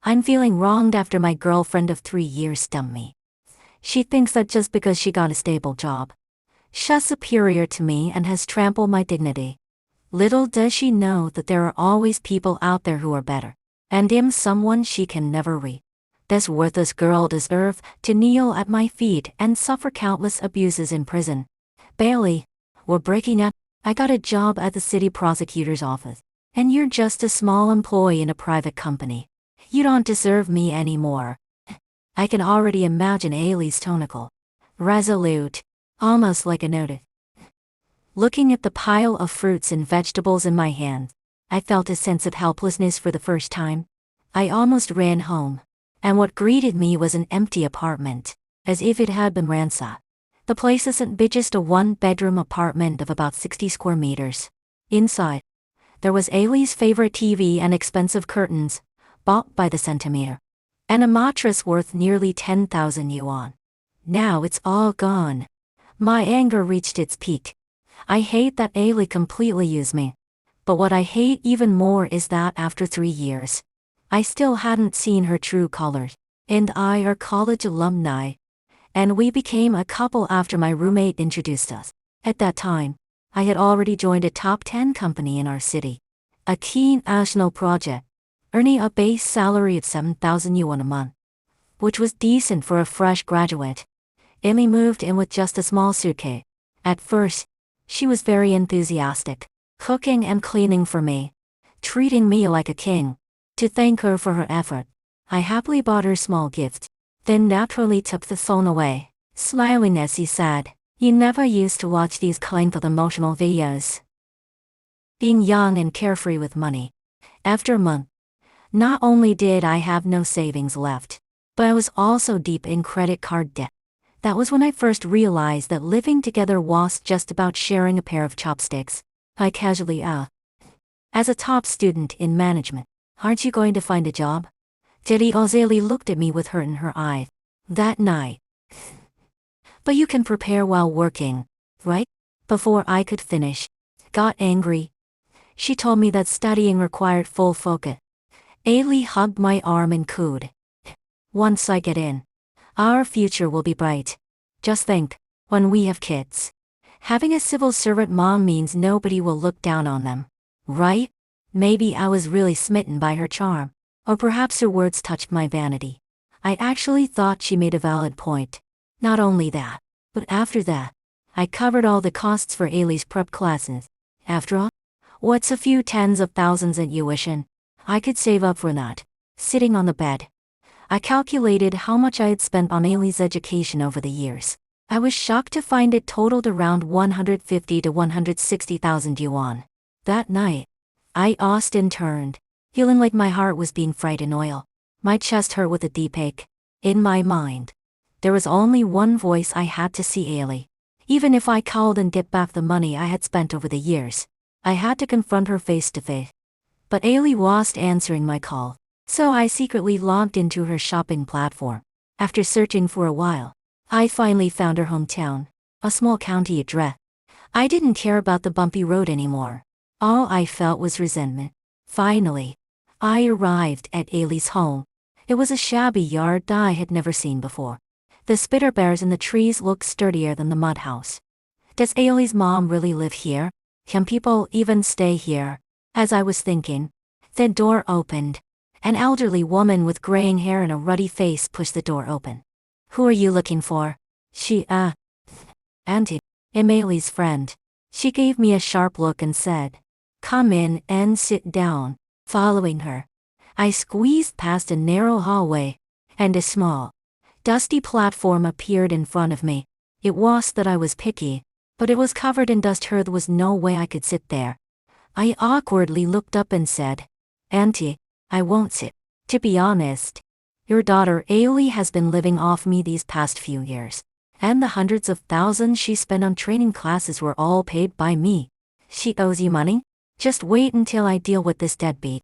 I'm feeling wronged after my girlfriend of 3 years dumped me. She thinks that just because she got a stable job, she's superior to me and has trampled my dignity. Little does she know that there are always people out there who are better. And I'm someone she can never reach. This worthless girl deserves to kneel at my feet and suffer countless abuses in prison. Bailey, we're breaking up. I got a job at the city prosecutor's office, and you're just a small employee in a private company. You don't deserve me anymore. I can already imagine Ailey's tonical, resolute, almost like a note. Looking at the pile of fruits and vegetables in my hand, I felt a sense of helplessness for the first time. I almost ran home, and what greeted me was an empty apartment, as if it had been ransacked. The place isn't just a one-bedroom apartment of about 60 square meters. Inside, there was Ailey's favorite TV and expensive curtains, bought by the centimeter, and a mattress worth nearly 10,000 yuan. Now it's all gone. My anger reached its peak. I hate that Ailey completely used me. But what I hate even more is that after 3 years, I still hadn't seen her true colors. And I are college alumni. And we became a couple after my roommate introduced us. At that time, I had already joined a top 10 company in our city, a key national project, earning a base salary of 7,000 yuan a month, which was decent for a fresh graduate. Emmy moved in with just a small suitcase. At first, she was very enthusiastic, cooking and cleaning for me, treating me like a king. To thank her for her effort, I happily bought her small gift, then naturally took the phone away, smiling as he said, "You never used to watch these kind of emotional videos." Being young and carefree with money. After a month, not only did I have no savings left, but I was also deep in credit card debt. That was when I first realized that living together was just about sharing a pair of chopsticks. I casually asked, "As a top student in management, aren't you going to find a job?" Teddy Ozeli looked at me with hurt in her eye. That night. "But you can prepare while working, right?" Before I could finish, got angry. She told me that studying required full focus. Ailey hugged my arm and cooed, "Once I get in, our future will be bright. Just think, when we have kids, having a civil servant mom means nobody will look down on them, right?" Maybe I was really smitten by her charm, or perhaps her words touched my vanity. I actually thought she made a valid point. Not only that, but after that, I covered all the costs for Ailey's prep classes. After all, what's a few tens of thousands in tuition? I could save up for that. Sitting on the bed, I calculated how much I had spent on Ailey's education over the years. I was shocked to find it totaled around 150 to 160,000 yuan. That night, I Austin turned, feeling like my heart was being fried in oil. My chest hurt with a deep ache. In my mind, there was only one voice: I had to see Ailey. Even if I called and get back the money I had spent over the years, I had to confront her face to face. But Ailey wasn't answering my call, so I secretly logged into her shopping platform. After searching for a while, I finally found her hometown, a small county address. I didn't care about the bumpy road anymore. All I felt was resentment. Finally, I arrived at Ailey's home. It was a shabby yard I had never seen before. The spider bears in the trees looked sturdier than the mud house. Does Ailey's mom really live here? Can people even stay here? As I was thinking, the door opened. An elderly woman with graying hair and a ruddy face pushed the door open. "Who are you looking for?" She Auntie, I'm Ailey's friend. She gave me a sharp look and said, "Come in and sit down." Following her, I squeezed past a narrow hallway, and a small, dusty platform appeared in front of me. It was that I was picky, but it was covered in dust. There was no way I could sit there. I awkwardly looked up and said, "Auntie, I won't sit. To be honest, your daughter Ailey has been living off me these past few years, and the hundreds of thousands she spent on training classes were all paid by me. She owes you money? Just wait until I deal with this deadbeat."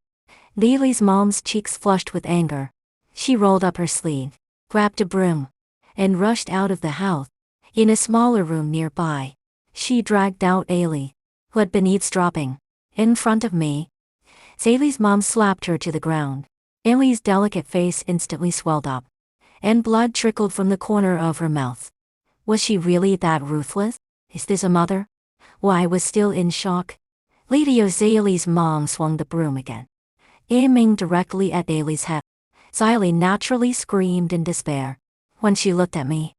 Ailey's mom's cheeks flushed with anger. She rolled up her sleeve, grabbed a broom, and rushed out of the house. In a smaller room nearby, she dragged out Ailey, who had been eavesdropping, in front of me. Ailey's mom slapped her to the ground. Ailey's delicate face instantly swelled up, and blood trickled from the corner of her mouth. Was she really that ruthless? Is this a mother? Well, I was still in shock. Lady Ailey's mom swung the broom again, aiming directly at Ailey's head. Ailey naturally screamed in despair. When she looked at me,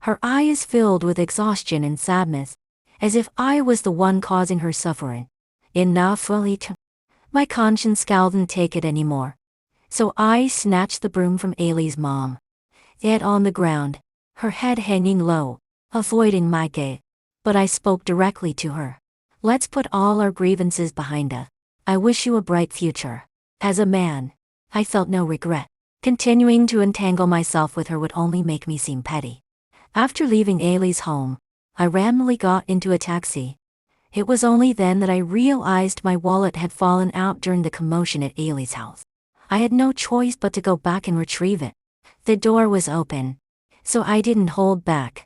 her eyes filled with exhaustion and sadness, as if I was the one causing her suffering. Enough, Ailey. My conscience couldn't take it anymore. So I snatched the broom from Ailey's mom. It on the ground, her head hanging low, avoiding my gaze. But I spoke directly to her. Let's put all our grievances behind us. I wish you a bright future. As a man, I felt no regret. Continuing to entangle myself with her would only make me seem petty. After leaving Ailey's home, I randomly got into a taxi. It was only then that I realized my wallet had fallen out during the commotion at Ailey's house. I had no choice but to go back and retrieve it. The door was open, so I didn't hold back.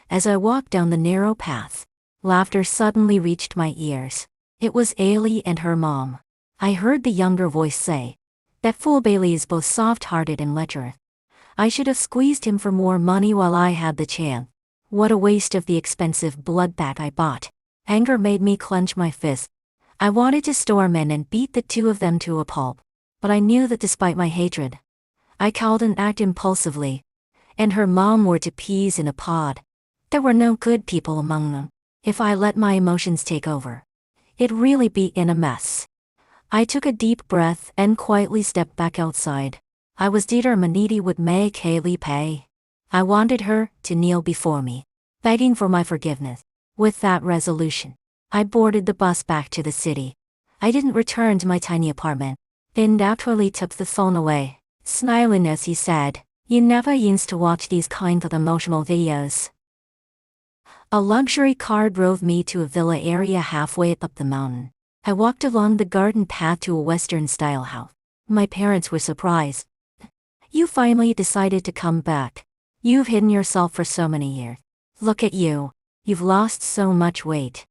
As I walked down the narrow path, laughter suddenly reached my ears. It was Ailey and her mom. I heard the younger voice say, "That fool Bailey is both soft-hearted and lecherous. I should have squeezed him for more money while I had the chance. What a waste of the expensive blood bag I bought." Anger made me clench my fist. I wanted to storm in and beat the two of them to a pulp, but I knew that despite my hatred, I couldn't act impulsively. And her mom were two peas in a pod. There were no good people among them. If I let my emotions take over, it'd really be in a mess. I took a deep breath and quietly stepped back outside. I was determined Edie would make Ailey pay. I wanted her to kneel before me, begging for my forgiveness. With that resolution, I boarded the bus back to the city. I didn't return to my tiny apartment. Then naturally took the phone away, smiling as he said, "You never used to watch these kind of emotional videos." A luxury car drove me to a villa area halfway up the mountain. I walked along the garden path to a Western-style house. My parents were surprised. "You finally decided to come back. You've hidden yourself for so many years. Look at you. You've lost so much weight.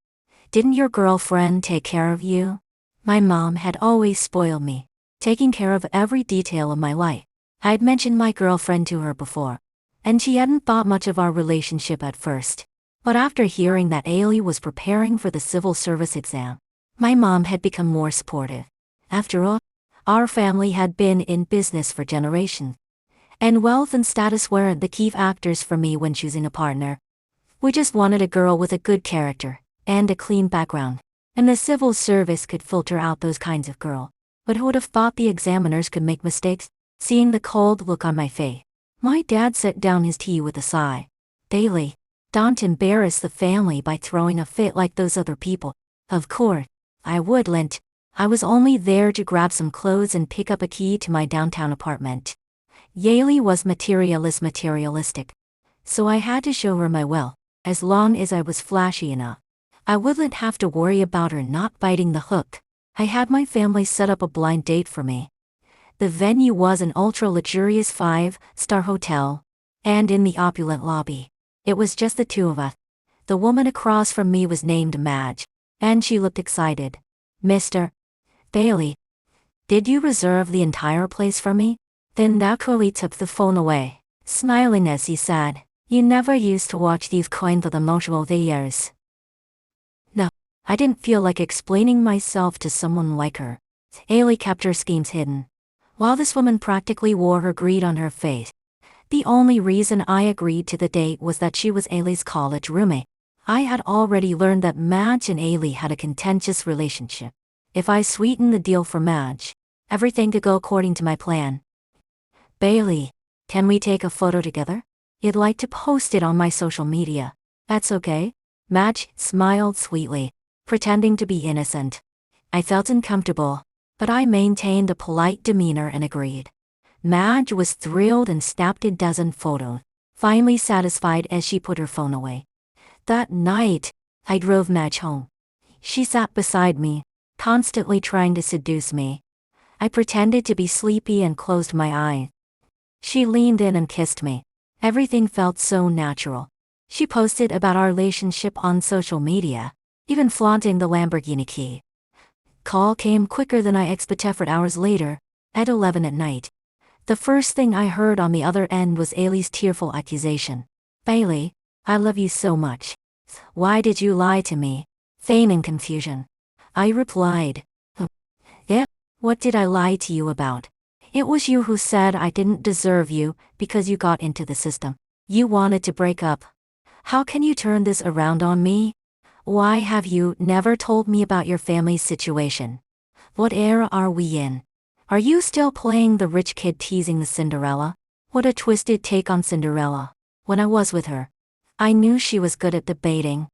Didn't your girlfriend take care of you?" My mom had always spoiled me, taking care of every detail of my life. I'd mentioned my girlfriend to her before, and she hadn't thought much of our relationship at first. But after hearing that Ailey was preparing for the civil service exam, my mom had become more supportive. After all, our family had been in business for generations, and wealth and status weren't the key factors for me when choosing a partner. We just wanted a girl with a good character and a clean background, and the civil service could filter out those kinds of girl. But who would have thought the examiners could make mistakes? Seeing the cold look on my face, my dad set down his tea with a sigh. "Ailey, don't embarrass the family by throwing a fit like those other people." Of course, I wouldn't. I was only there to grab some clothes and pick up a key to my downtown apartment. Ailey was materialistic. So I had to show her my will. As long as I was flashy enough, I wouldn't have to worry about her not biting the hook. I had my family set up a blind date for me. The venue was an ultra-luxurious 5-star hotel, and in the opulent lobby, it was just the two of us. The woman across from me was named Madge, and she looked excited. "Mr. Bailey, did you reserve the entire place for me?" Then naturally took the phone away, smiling as he said, "You never used to watch these kind of emotional videos." No, I didn't feel like explaining myself to someone like her. Ailey kept her schemes hidden, while this woman practically wore her greed on her face. The only reason I agreed to the date was that she was Ailey's college roommate. I had already learned that Madge and Ailey had a contentious relationship. If I sweetened the deal for Madge, everything could go according to my plan. "Bailey, can we take a photo together? I'd like to post it on my social media." "That's okay." Madge smiled sweetly, pretending to be innocent. I felt uncomfortable, but I maintained a polite demeanor and agreed. Madge was thrilled and snapped a dozen photos, finally satisfied as she put her phone away. That night, I drove Madge home. She sat beside me, constantly trying to seduce me. I pretended to be sleepy and closed my eyes. She leaned in and kissed me. Everything felt so natural. She posted about our relationship on social media, even flaunting the Lamborghini key. Call came quicker than I expected. For hours later, At 11 at night. The first thing I heard on the other end was Ailey's tearful accusation. Bailey, I love you so much. Why did you lie to me? Feigning confusion. I replied. Yeah, what did I lie to you about? It was you who said I didn't deserve you because you got into the system. You wanted to break up. How can you turn this around on me? Why have you never told me about your family's situation? What era are we in? Are you still playing the rich kid teasing the Cinderella? What a twisted take on Cinderella. When I was with her, I knew she was good at debating,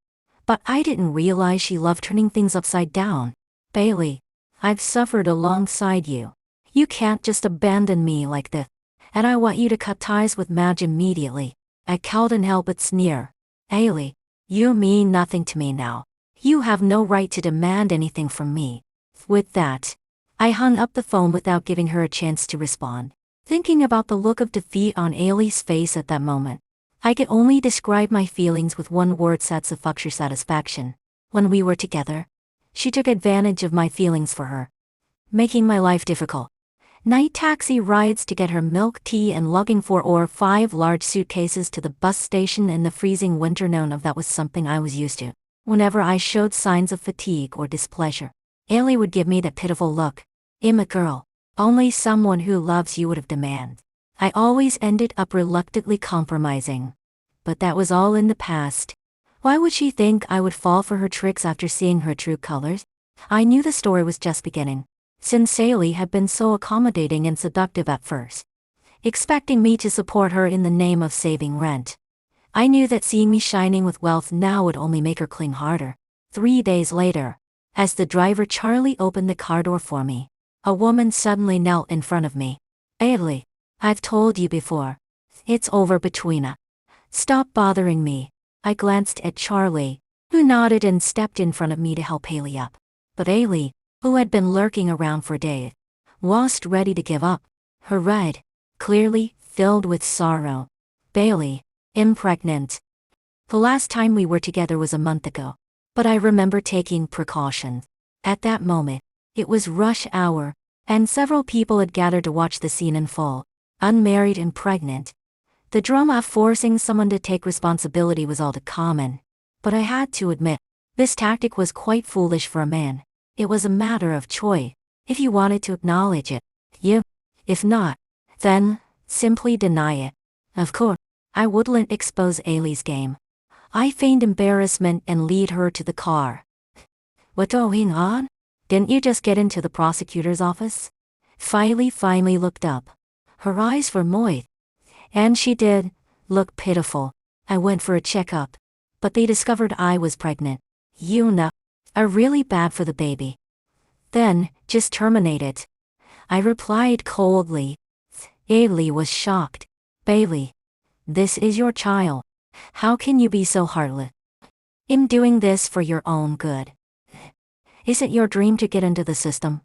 but I didn't realize she loved turning things upside down. Bailey, I've suffered alongside you. You can't just abandon me like this. And I want you to cut ties with Madge immediately. I couldn't help but sneer. Ailey, you mean nothing to me now. You have no right to demand anything from me. With that, I hung up the phone without giving her a chance to respond. Thinking about the look of defeat on Ailey's face at that moment, I could only describe my feelings with one word: satisfaction. When we were together, she took advantage of my feelings for her, making my life difficult. Night taxi rides to get her milk tea and lugging 4 or 5 large suitcases to the bus station in the freezing winter. None of that was something I was used to. Whenever I showed signs of fatigue or displeasure, Ailey would give me that pitiful look. I'm a girl. Only someone who loves you would have demand. I always ended up reluctantly compromising. But that was all in the past. Why would she think I would fall for her tricks after seeing her true colors? I knew the story was just beginning, since Ailey had been so accommodating and seductive at first, expecting me to support her in the name of saving rent. I knew that seeing me shining with wealth now would only make her cling harder. 3 days later, as the driver Charlie opened the car door for me, a woman suddenly knelt in front of me. Ailey, I've told you before. It's over between us. Stop bothering me. I glanced at Charlie, who nodded and stepped in front of me to help Ailey up. But Ailey, who had been lurking around for days, was ready to give up. Her red, clearly filled with sorrow. Bailey, I'm pregnant. The last time we were together was a month ago, but I remember taking precautions. At that moment, it was rush hour, and several people had gathered to watch the scene unfold. Unmarried and pregnant. The drama of forcing someone to take responsibility was all too common. But I had to admit, this tactic was quite foolish for a man. It was a matter of choice. If you wanted to acknowledge it, you. If not, then, simply deny it. Of course, I wouldn't expose Ailey's game. I feigned embarrassment and lead her to the car. What's going on? Didn't you just get into the prosecutor's office? Ailey finally looked up. Her eyes were moist. And she did look pitiful. I went for a checkup, but they discovered I was pregnant. You know, are really bad for the baby. Then, just terminate it. I replied coldly. Ailey was shocked. Bailey, this is your child. How can you be so heartless? I'm doing this for your own good. Is it your dream to get into the system?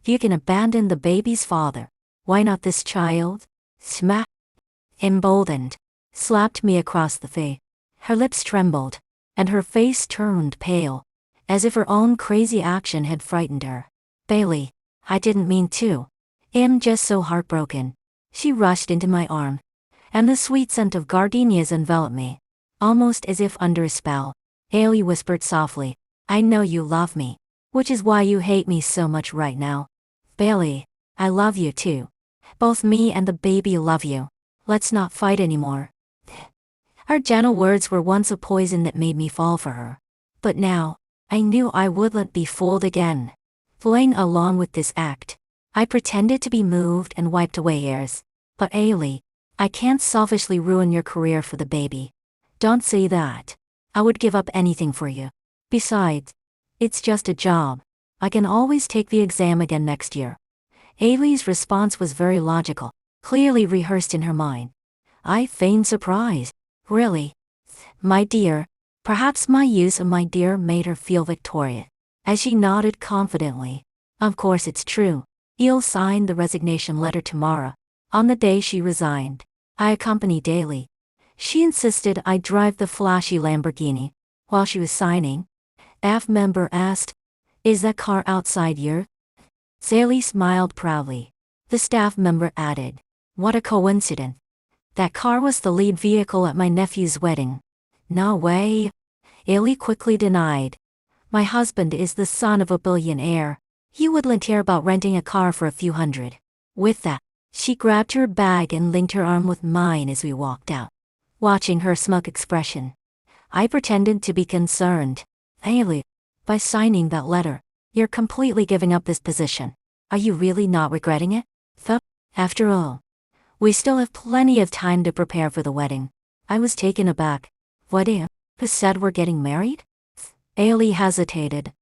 You can abandon the baby's father. Why not this child? Smack. Emboldened, slapped me across the face. Her lips trembled, and her face turned pale, as if her own crazy action had frightened her. Bailey, I didn't mean to. I'm just so heartbroken. She rushed into my arm, and the sweet scent of gardenias enveloped me, almost as if under a spell. Ailey whispered softly, I know you love me, which is why you hate me so much right now. Bailey, I love you too. Both me and the baby love you. Let's not fight anymore. Her gentle words were once a poison that made me fall for her. But now, I knew I wouldn't be fooled again. Playing along with this act, I pretended to be moved and wiped away tears. But Ailey, I can't selfishly ruin your career for the baby. Don't say that. I would give up anything for you. Besides, it's just a job. I can always take the exam again next year. Ailey's response was very logical, clearly rehearsed in her mind. I feigned surprise. Really? My dear. Perhaps my use of my dear made her feel victorious, as she nodded confidently. Of course it's true. You'll sign the resignation letter tomorrow. On the day she resigned, I accompanied Ailey. She insisted I drive the flashy Lamborghini. While she was signing, F member asked, Is that car outside your? Ailey smiled proudly. The staff member added. What a coincidence. That car was the lead vehicle at my nephew's wedding. No way. Ailey quickly denied. My husband is the son of a billionaire. He wouldn't care about renting a car for a few hundred. With that, she grabbed her bag and linked her arm with mine as we walked out. Watching her smug expression, I pretended to be concerned. Ailey, by signing that letter, you're completely giving up this position. Are you really not regretting it? After all, we still have plenty of time to prepare for the wedding. I was taken aback. What if? Who said we're getting married? Ailey hesitated.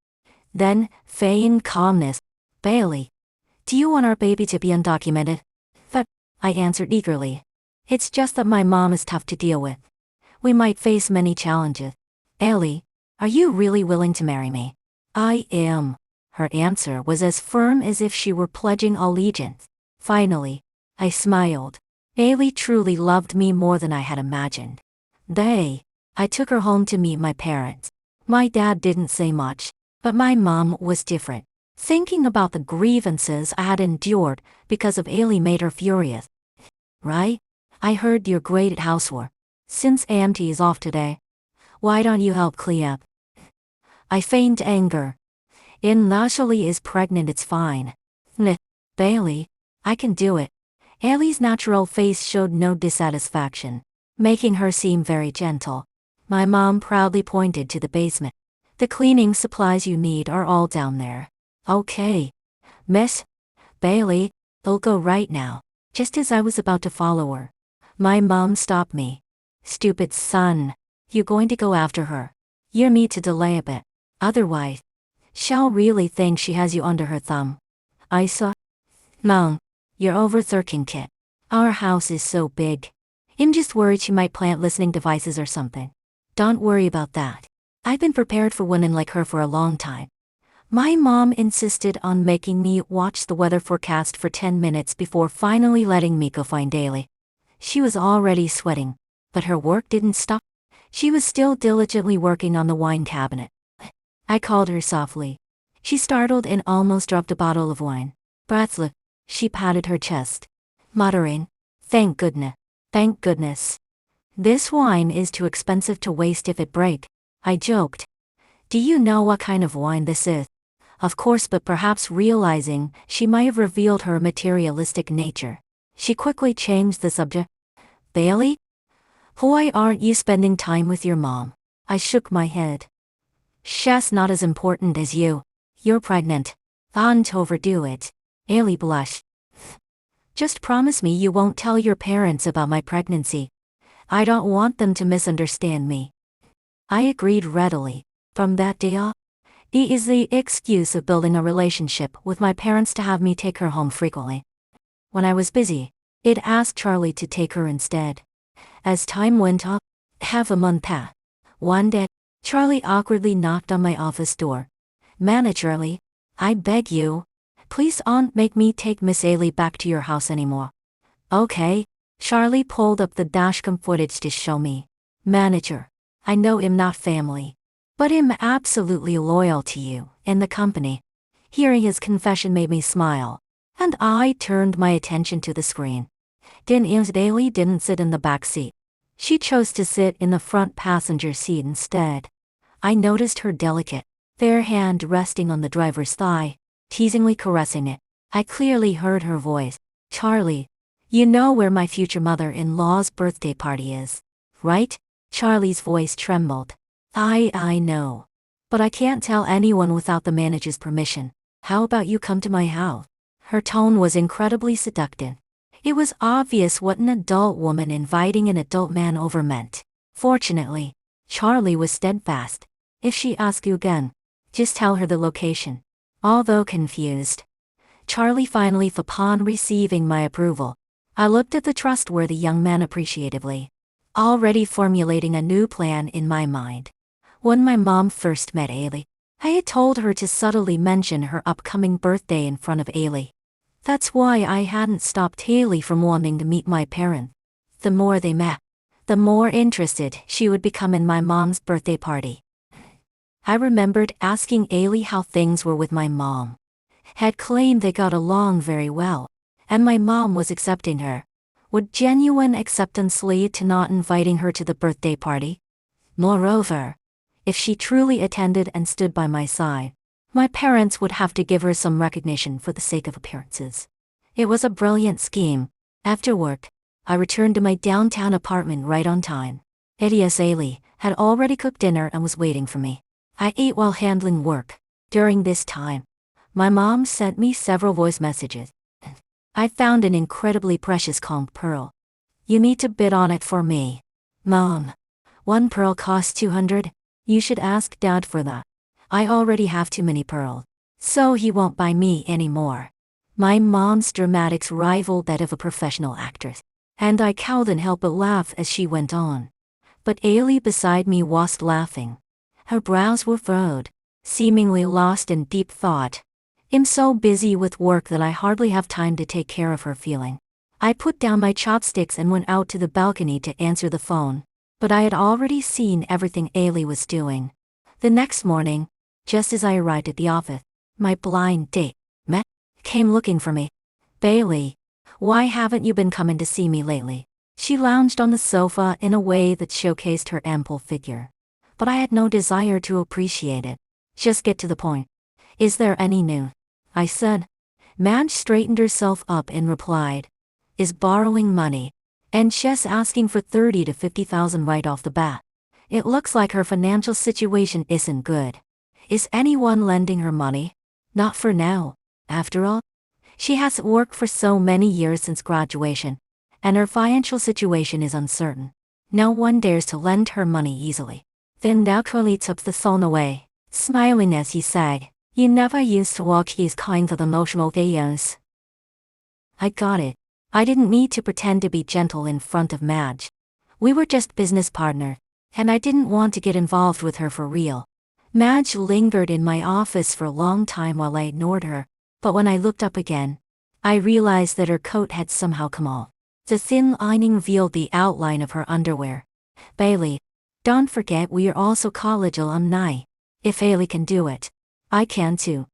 Then, feigned calmness. Bailey, do you want our baby to be undocumented? I answered eagerly. It's just that my mom is tough to deal with. We might face many challenges. Ailey, are you really willing to marry me? I am. Her answer was as firm as if she were pledging allegiance. Finally, I smiled. Ailey truly loved me more than I had imagined. I took her home to meet my parents. My dad didn't say much, but my mom was different. Thinking about the grievances I had endured because of Ailey made her furious. Right? I heard you're great at housework. Since Auntie is off today, why don't you help clean up? I feigned anger. Nashali is pregnant, it's fine. Bailey, I can do it. Ailey's natural face showed no dissatisfaction, making her seem very gentle. My mom proudly pointed to the basement. The cleaning supplies you need are all down there. Okay. Miss Bailey, they'll go right now. Just as I was about to follow her, my mom stopped me. Stupid son. You're going to go after her. You need to delay a bit. Otherwise, she'll really think she has you under her thumb. Mom, you're overthinking, kid. Our house is so big. I'm just worried she might plant listening devices or something. Don't worry about that. I've been prepared for women like her for a long time. My mom insisted on making me watch the weather forecast for 10 minutes before finally letting me go find Ailey. She was already sweating, but her work didn't stop. She was still diligently working on the wine cabinet. I called her softly. She startled and almost dropped a bottle of wine. Bratsley, she patted her chest, muttering, Thank goodness. This wine is too expensive to waste if it breaks. I joked. Do you know what kind of wine this is? Of course, but perhaps realizing she might have revealed her materialistic nature, she quickly changed the subject. Bailey? Why aren't you spending time with your mom? I shook my head. She's not as important as you. You're pregnant. Don't overdo it. Ailey blushed. Just promise me you won't tell your parents about my pregnancy. I don't want them to misunderstand me. I agreed readily. From that day on, it is the excuse of building a relationship with my parents to have me take her home frequently. When I was busy, it asked Charlie to take her instead. As time went on, half a month passed. One day, Charlie awkwardly knocked on my office door. Charlie, I beg you, please don't make me take Miss Ailey back to your house anymore. Okay. Charlie pulled up the dashcam footage to show me. Manager, I know I'm not family, but I'm absolutely loyal to you and the company. Hearing his confession made me smile, and I turned my attention to the screen. Ailey didn't sit in the back seat. She chose to sit in the front passenger seat instead. I noticed her delicate, fair hand resting on the driver's thigh, teasingly caressing it. I clearly heard her voice. Charlie, you know where my future mother-in-law's birthday party is, right? Charlie's voice trembled. I know. But I can't tell anyone without the manager's permission. How about you come to my house? Her tone was incredibly seductive. It was obvious what an adult woman inviting an adult man over meant. Fortunately, Charlie was steadfast. If she asks you again, just tell her the location. Although confused, Charlie finally, upon receiving my approval, I looked at the trustworthy young man appreciatively, already formulating a new plan in my mind. When my mom first met Ailey, I had told her to subtly mention her upcoming birthday in front of Ailey. That's why I hadn't stopped Ailey from wanting to meet my parents. The more they met, the more interested she would become in my mom's birthday party. I remembered asking Ailey how things were with my mom. Had claimed they got along very well. And my mom was accepting her. Would genuine acceptance lead to not inviting her to the birthday party? Moreover, if she truly attended and stood by my side, my parents would have to give her some recognition for the sake of appearances. It was a brilliant scheme. After work, I returned to my downtown apartment right on time. Idias Ailey had already cooked dinner and was waiting for me. I ate while handling work. During this time, my mom sent me several voice messages. I found an incredibly precious calm pearl. You need to bid on it for me. Mom. One pearl costs 200. You should ask Dad for that. I already have too many pearls, so he won't buy me any more. My mom's dramatics rivaled that of a professional actress, and I couldn't help but laugh as she went on. But Ailey beside me wasn't laughing. Her brows were furrowed, seemingly lost in deep thought. I'm so busy with work that I hardly have time to take care of her feeling. I put down my chopsticks and went out to the balcony to answer the phone. But I had already seen everything Ailey was doing. The next morning, just as I arrived at the office, my blind date, Matt, came looking for me. Bailey, why haven't you been coming to see me lately? She lounged on the sofa in a way that showcased her ample figure. But I had no desire to appreciate it. Just get to the point. Is there any news? I said. Madge straightened herself up and replied. Is borrowing money. And she's asking for 30 to 50,000 right off the bat. It looks like her financial situation isn't good. Is anyone lending her money? Not for now. After all, she hasn't worked for so many years since graduation, and her financial situation is uncertain. No one dares to lend her money easily. Then Dakoli took the phone away, smiling as he said, You never used to watch these kinds of emotional videos. I got it. I didn't need to pretend to be gentle in front of Madge. We were just business partners, and I didn't want to get involved with her for real. Madge lingered in my office for a long time while I ignored her, but when I looked up again, I realized that her coat had somehow come off. The thin lining revealed the outline of her underwear. Bailey, don't forget we are also college alumni. If Ailey can do it, I can too.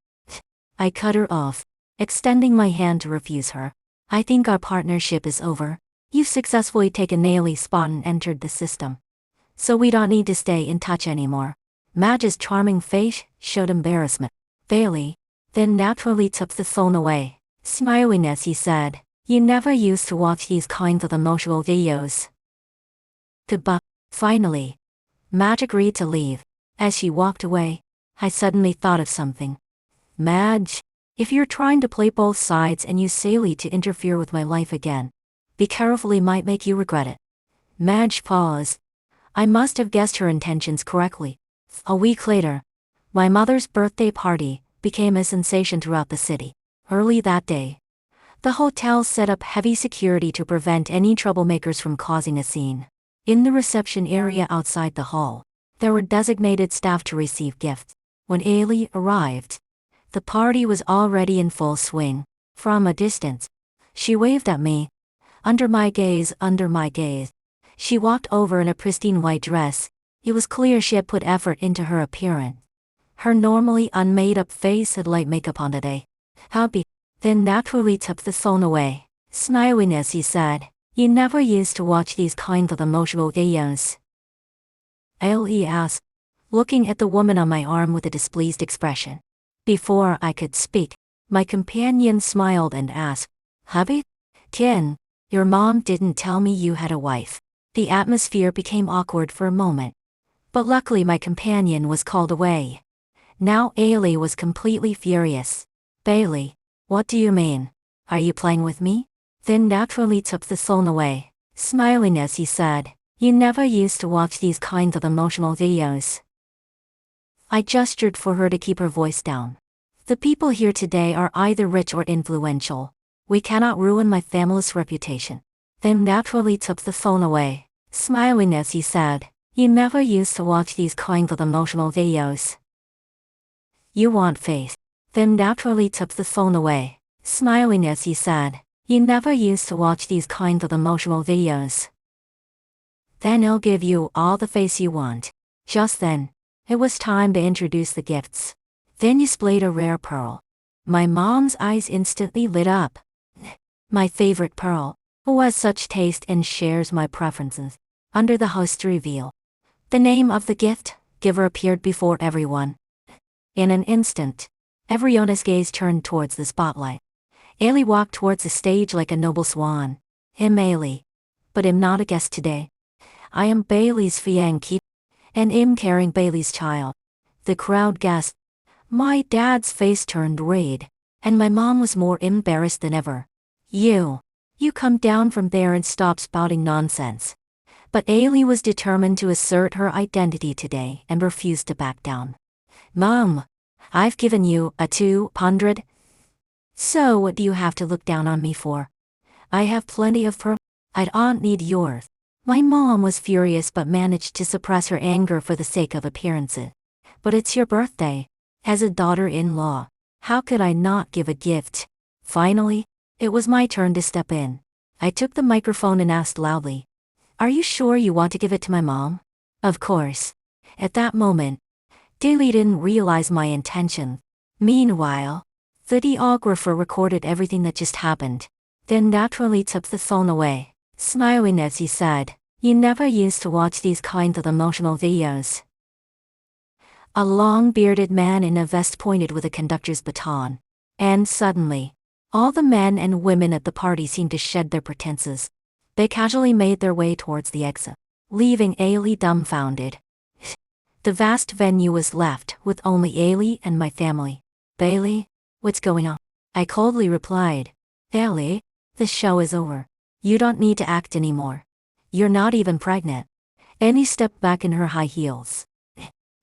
I cut her off, extending my hand to refuse her. I think our partnership is over. You've successfully taken Ailey's spot and entered the system. So we don't need to stay in touch anymore. Madge's charming face showed embarrassment. Bailey then naturally took the phone away, smiling as he said, You never used to watch these kinds of emotional videos. Goodbye. Finally, Madge agreed to leave. As she walked away, I suddenly thought of something. Madge, if you're trying to play both sides and use Ailey to interfere with my life again, be careful, he might make you regret it. Madge paused. I must have guessed her intentions correctly. A week later, my mother's birthday party became a sensation throughout the city. Early that day, the hotel set up heavy security to prevent any troublemakers from causing a scene. In the reception area outside the hall, there were designated staff to receive gifts. When Ailey arrived, the party was already in full swing. From a distance, she waved at me. Under my gaze, she walked over in a pristine white dress. It was clear she had put effort into her appearance. Her normally unmade-up face had light makeup on today. Happy. Then naturally took the phone away, smiling as he said, You never used to watch these kinds of emotional videos. Ailey asked, looking at the woman on my arm with a displeased expression. Before I could speak, my companion smiled and asked, Hubby? Ken, your mom didn't tell me you had a wife. The atmosphere became awkward for a moment. But luckily my companion was called away. Now Ailey was completely furious. Bailey, what do you mean? Are you playing with me? Then naturally took the phone away, smiling as he said, You never used to watch these kinds of emotional videos. I gestured for her to keep her voice down. The people here today are either rich or influential. We cannot ruin my family's reputation. Then naturally took the phone away, smiling as he said, You never used to watch these kinds of emotional videos. You want faith. Then naturally took the phone away, smiling as he said, You never used to watch these kinds of emotional videos. Then I'll give you all the face you want. Just then, it was time to introduce the gifts. Then you displayed a rare pearl. My mom's eyes instantly lit up. My favorite pearl, who has such taste and shares my preferences. Under the host reveal. The name of the gift giver appeared before everyone. In an instant, everyone's gaze turned towards the spotlight. Ailey walked towards the stage like a noble swan. I'm Ailey. But I'm not a guest today. I am Bailey's fiancée. And I'm carrying Bailey's child. The crowd gasped. My dad's face turned red, and my mom was more embarrassed than ever. You come down from there and stop spouting nonsense. But Ailey was determined to assert her identity today and refused to back down. Mom, I've given you a 200. So what do you have to look down on me for? I have plenty of pearl. I don't need yours. My mom was furious but managed to suppress her anger for the sake of appearances. But it's your birthday. As a daughter-in-law, how could I not give a gift? Finally, it was my turn to step in. I took the microphone and asked loudly, "Are you sure you want to give it to my mom?" Of course. At that moment, Daly didn't realize my intention. Meanwhile, the videographer recorded everything that just happened, then naturally took the phone away, smiling as he said, "You never used to watch these kinds of emotional videos." A long-bearded man in a vest pointed with a conductor's baton. And suddenly, all the men and women at the party seemed to shed their pretenses. They casually made their way towards the exit, leaving Ailey dumbfounded. The vast venue was left with only Ailey and my family. "Bailey, what's going on?" I coldly replied. "Ailey, the show is over. You don't need to act anymore. You're not even pregnant." Annie stepped back in her high heels.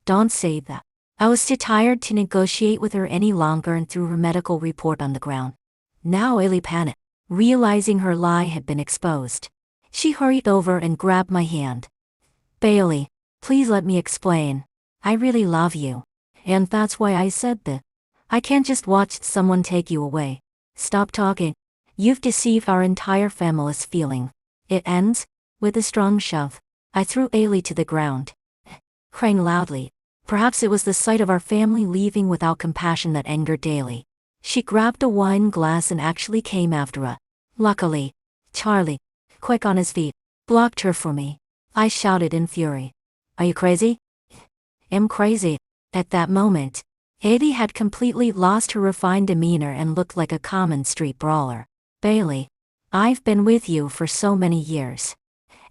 "Don't say that." I was too tired to negotiate with her any longer and threw her medical report on the ground. Now Ailey panicked, realizing her lie had been exposed. She hurried over and grabbed my hand. "Bailey, please let me explain. I really love you. And that's why I said that. I can't just watch someone take you away. Stop talking. You've deceived our entire family's feeling." It ends with a strong shove. I threw Ailey to the ground, crying loudly. Perhaps it was the sight of our family leaving without compassion that angered Ailey. She grabbed a wine glass and actually came after us. Luckily, Charlie, quick on his feet, blocked her for me. I shouted in fury. "Are you crazy?" "I'm crazy." At that moment, Ailey had completely lost her refined demeanor and looked like a common street brawler. "Bailey, I've been with you for so many years.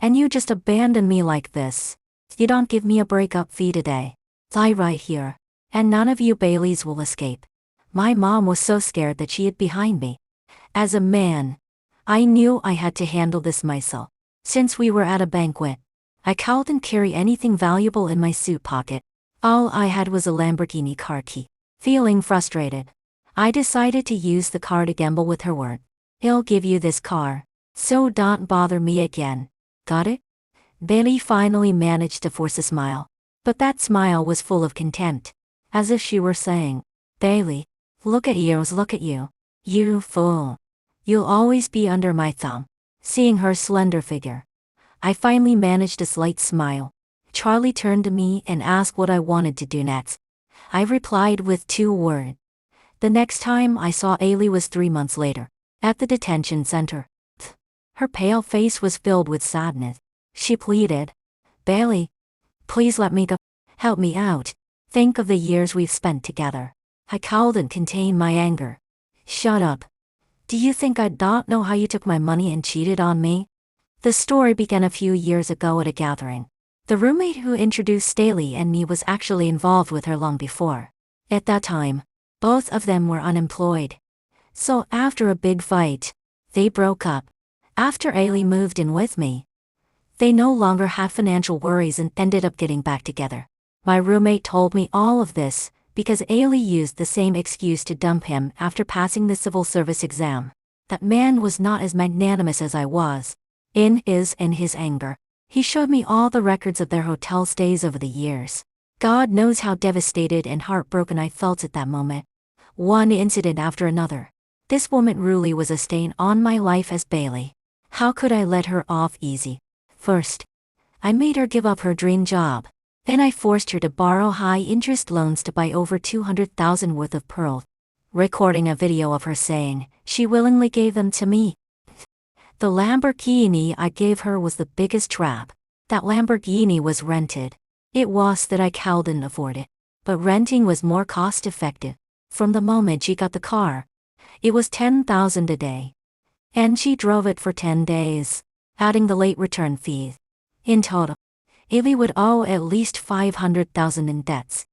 And you just abandon me like this. You don't give me a breakup fee today. Lie right here. And none of you Baileys will escape." My mom was so scared that she hid behind me. As a man, I knew I had to handle this myself. Since we were at a banquet, I couldn't carry anything valuable in my suit pocket. All I had was a Lamborghini car key. Feeling frustrated, I decided to use the car to gamble with her word. "I'll give you this car, so don't bother me again. Got it?" Bailey finally managed to force a smile. But that smile was full of contempt, as if she were saying, "Bailey, look at you. You fool. You'll always be under my thumb." Seeing her slender figure, I finally managed a slight smile. Charlie turned to me and asked what I wanted to do next. I replied with 2 words. The next time I saw Ailey was 3 months later, at the detention center. Her pale face was filled with sadness. She pleaded, "Bailey, please let me go. Help me out. Think of the years we've spent together." I couldn't contain my anger. "Shut up. Do you think I don't know how you took my money and cheated on me?" The story began a few years ago at a gathering. The roommate who introduced Ailey and me was actually involved with her long before. At that time, both of them were unemployed. So after a big fight, they broke up. After Ailey moved in with me, they no longer had financial worries and ended up getting back together. My roommate told me all of this because Ailey used the same excuse to dump him after passing the civil service exam. That man was not as magnanimous as I was. In his anger, he showed me all the records of their hotel stays over the years. God knows how devastated and heartbroken I felt at that moment. One incident after another. This woman really was a stain on my life as Bailey. How could I let her off easy? First, I made her give up her dream job. Then I forced her to borrow high-interest loans to buy over $200,000 worth of pearls, recording a video of her saying she willingly gave them to me. The Lamborghini I gave her was the biggest trap. That Lamborghini was rented. It was that I couldn't afford it. But renting was more cost-effective. From the moment she got the car, it was $10,000 a day. And she drove it for 10 days, adding the late return fee. In total, Ailey would owe at least $500,000 in debts.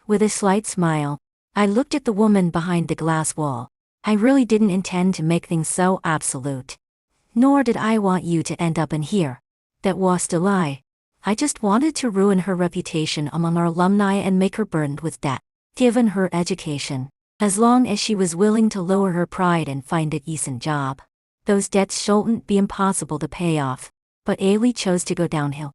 With a slight smile, I looked at the woman behind the glass wall. I really didn't intend to make things so absolute. Nor did I want you to end up in here. That was a lie. I just wanted to ruin her reputation among our alumni and make her burdened with debt. Given her education, as long as she was willing to lower her pride and find a decent job, those debts shouldn't be impossible to pay off. But Ailey chose to go downhill.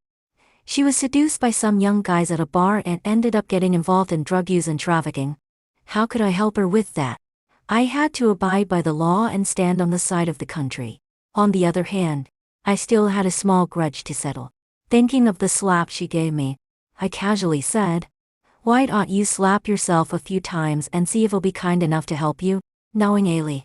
She was seduced by some young guys at a bar and ended up getting involved in drug use and trafficking. How could I help her with that? I had to abide by the law and stand on the side of the country. On the other hand, I still had a small grudge to settle. Thinking of the slap she gave me, I casually said, "Why don't you slap yourself a few times and see if I'll be kind enough to help you?" Knowing Ailey,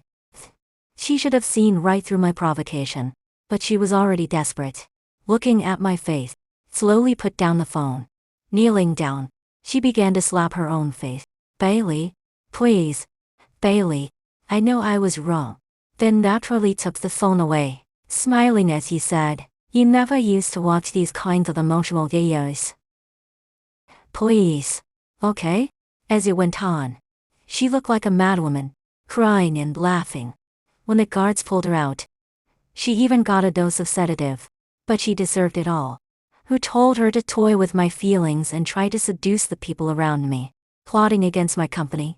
she should have seen right through my provocation. But she was already desperate. Looking at my face, slowly put down the phone. Kneeling down, she began to slap her own face. "Bailey, please. Bailey, I know I was wrong." Then naturally took the phone away, smiling as he said, "You never used to watch these kinds of emotional videos. Please. Okay?" As it went on, she looked like a madwoman, crying and laughing. When the guards pulled her out, she even got a dose of sedative. But she deserved it all. Who told her to toy with my feelings and try to seduce the people around me, plotting against my company?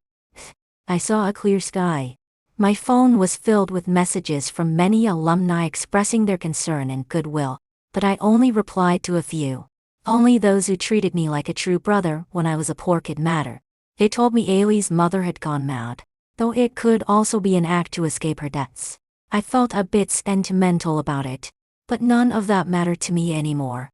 I saw a clear sky. My phone was filled with messages from many alumni expressing their concern and goodwill, but I only replied to a few. Only those who treated me like a true brother when I was a poor kid mattered. They told me Ailey's mother had gone mad, though it could also be an act to escape her debts. I felt a bit sentimental about it, but none of that mattered to me anymore.